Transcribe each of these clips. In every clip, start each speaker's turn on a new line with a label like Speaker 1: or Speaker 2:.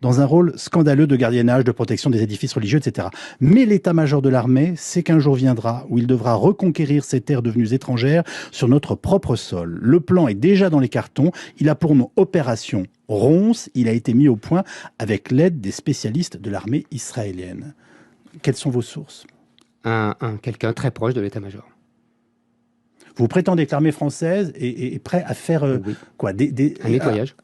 Speaker 1: dans un rôle scandaleux de gardiennage, de protection des édifices religieux, etc. Mais l'état-major de l'armée sait qu'un jour viendra où il devra reconquérir ces terres devenues étrangères sur notre propre sol. Le plan est déjà dans les cartons. Il a pour nom Opération Ronce. Il a été mis au point avec l'aide des spécialistes de l'armée israélienne. Quelles sont vos sources?
Speaker 2: Quelqu'un très proche de l'état-major.
Speaker 1: Vous prétendez que l'armée française est prête à faire
Speaker 2: Oui.
Speaker 1: quoi
Speaker 2: Un nettoyage.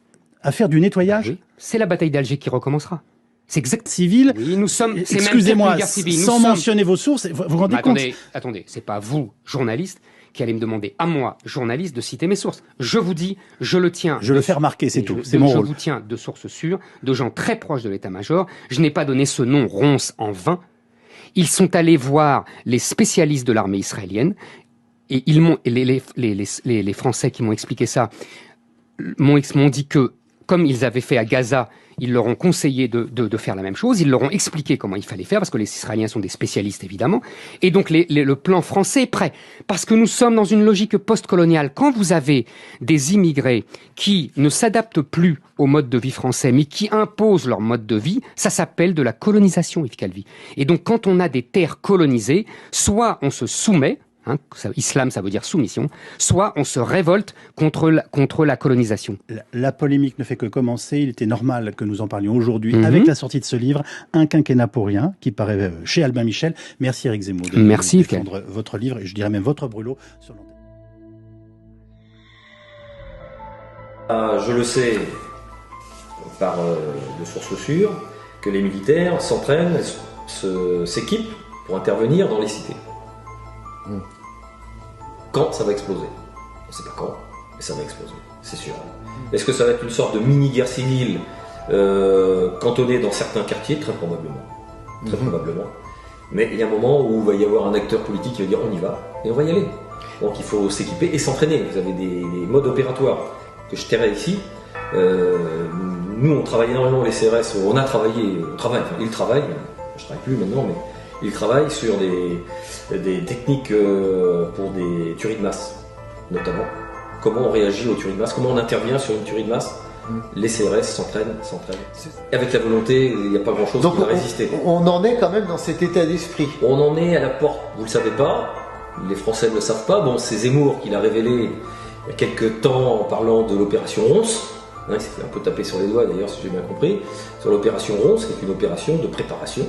Speaker 1: À faire du nettoyage?
Speaker 2: Oui. C'est la bataille d'Alger qui recommencera. C'est exact.
Speaker 1: Civil.
Speaker 2: Oui, nous sommes.
Speaker 1: Excusez-moi, sans mentionner vos sources, vous vous rendez compte?
Speaker 2: Attendez, c'est pas vous, journaliste, qui allez me demander à moi, journaliste, de citer mes sources. Je vous dis, je le tiens.
Speaker 1: Je le fais remarquer, c'est tout. C'est mon rôle.
Speaker 2: Je vous tiens de sources sûres, de gens très proches de l'état-major. Je n'ai pas donné ce nom Ronce en vain. Ils sont allés voir les spécialistes de l'armée israélienne et ils m'ont, les Français qui m'ont expliqué ça m'ont dit que, comme ils avaient fait à Gaza, ils leur ont conseillé de faire la même chose. Ils leur ont expliqué comment il fallait faire, parce que les Israéliens sont des spécialistes, évidemment. Et donc, le plan français est prêt. Parce que nous sommes dans une logique post-coloniale. Quand vous avez des immigrés qui ne s'adaptent plus au mode de vie français, mais qui imposent leur mode de vie, ça s'appelle de la colonisation, Yves Calvi. Et donc, quand on a des terres colonisées, soit on se soumet, islam, ça veut dire soumission, soit on se révolte contre la colonisation.
Speaker 1: La polémique ne fait que commencer. Il était normal que nous en parlions aujourd'hui avec la sortie de ce livre, Un quinquennat pour rien, qui paraît chez Albin Michel. Merci Éric Zemmour de défendre votre livre, et je dirais même votre brûlot sur l'antenne.
Speaker 3: Je le sais par de sources sûres que les militaires s'entraînent, s'équipent pour intervenir dans les cités. Quand ça va exploser? On ne sait pas quand, mais ça va exploser, c'est sûr. Est-ce que ça va être une sorte de mini-guerre civile cantonnée dans certains quartiers? Très probablement. Très probablement. Mais il y a un moment où il va y avoir un acteur politique qui va dire on y va, et on va y aller. Donc il faut s'équiper et s'entraîner. Vous avez des modes opératoires que je tairai ici. Nous, on travaille énormément les CRS, on travaille, ils travaillent, je ne travaille plus maintenant, mais ils travaillent sur des techniques pour des tueries de masse, notamment. Comment on réagit aux tueries de masse, comment on intervient sur une tuerie de masse. Les CRS s'entraînent. Et avec la volonté, il n'y a pas grand-chose qui va résister.
Speaker 4: On en est quand même dans cet état d'esprit.
Speaker 3: On en est à la porte, vous ne le savez pas, les Français ne le savent pas. Bon, c'est Zemmour qui l'a révélé il y a quelques temps en parlant de l'opération Ronce. Il s'est fait un peu taper sur les doigts d'ailleurs, si j'ai bien compris, sur l'opération Ronce, qui est une opération de préparation